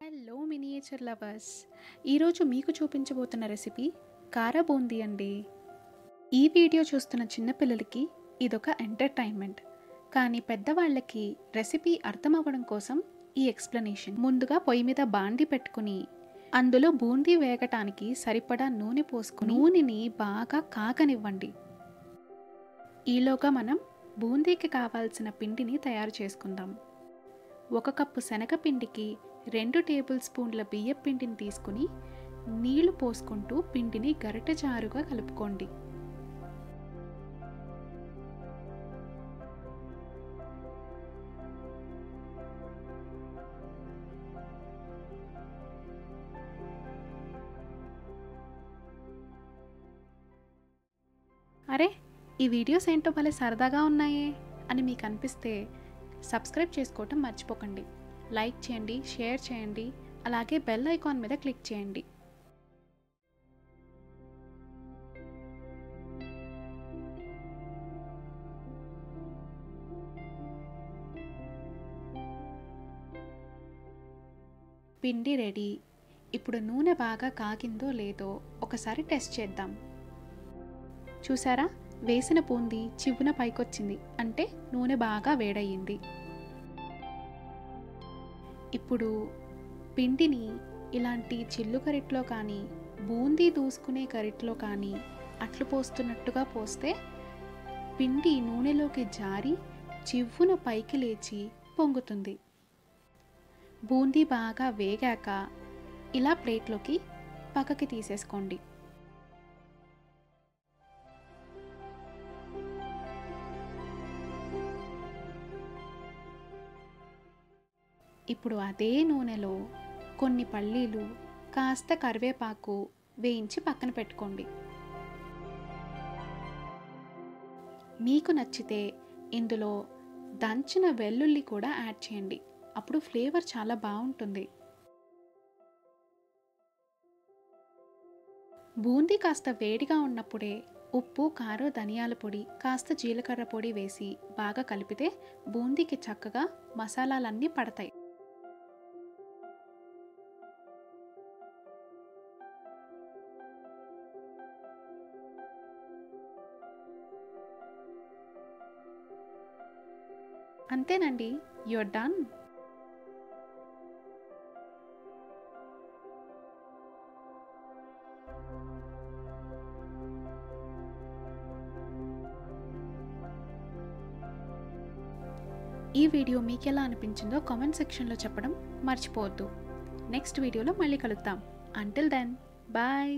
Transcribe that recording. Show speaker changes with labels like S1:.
S1: Hello miniature lovers, ఈరోజు మీకు చూపించబోతున్న recipe కారా బూందీ అండి. ఈ వీడియో చూస్తున్న చిన్నపిల్లలకి ఇదొక ఎంటర్టైన్మెంట్, కానీ పెద్దవాళ్ళకి రెసిపీ అర్థమవ్వడం కోసం ఈ ఎక్స్ప్లెనేషన్. ముందుగా పొయ్యి మీద బాండి పెట్టుకుని అందులో బూందీ వేగటానికి సరిపడా నూనె పోసుకుని నూనెని బాగా కాగనివ్వండి. ఈలోగా మనం బూందీకి కావాల్సిన పిండిని తయారు చేసుకుందాం. 1 కప్పు శనగపిండికి 2 టేబుల్ స్పూన్ల బియ్యం పిండిని తీసుకుని నీళ్లు పోసుకుంటూ పిండిని గరిటె జారుగా కలుపుకోండి. అరే, ఈ వీడియోస్ ఏంటో భలే సరదాగా ఉన్నాయే అని మీకు అనిపిస్తే సబ్స్క్రైబ్ చేసుకోవటం మర్చిపోకండి. లైక్ చేయండి, షేర్ చేయండి, అలాగే బెల్ ఐకాన్ మీద క్లిక్ చేయండి. పిండి రెడీ. ఇప్పుడు నూనె బాగా కాగిందో లేదో ఒకసారి టెస్ట్ చేద్దాం. చూసారా, వేసిన బూందీ చివ్వున పైకొచ్చింది, అంటే నూనె బాగా వేడయ్యింది. ఇప్పుడు పిండిని ఇలాంటి చిల్లు గరిటెలో కానీ బూందీ దూసుకునే గరిటెలో కానీ అట్లు పోస్తున్నట్టుగా పోస్తే పిండి నూనెలోకి జారి చివ్వున పైకి లేచి పొంగుతుంది. బూందీ బాగా వేగాక ఇలా ప్లేట్లోకి పక్కకి తీసేసుకోండి. ఇప్పుడు అదే నూనెలో కొన్ని పల్లీలు, కాస్త కరివేపాకు వేయించి పక్కన పెట్టుకోండి. మీకు నచ్చితే ఇందులో దంచిన వెల్లుల్లి కూడా యాడ్ చేయండి, అప్పుడు ఫ్లేవర్ చాలా బాగుంటుంది. బూందీ కాస్త వేడిగా ఉన్నప్పుడే ఉప్పు, కారం, ధనియాల పొడి, కాస్త జీలకర్ర పొడి వేసి బాగా కలిపితే బూందీకి చక్కగా మసాలాలన్నీ పడతాయి. అంతేనండి, యూర్ డన్. ఈ వీడియో మీకు ఎలా అనిపించిందో కామెంట్ సెక్షన్లో చెప్పడం మర్చిపోవద్దు. నెక్స్ట్ వీడియోలో మళ్ళీ కలుద్దాం. Until then, bye.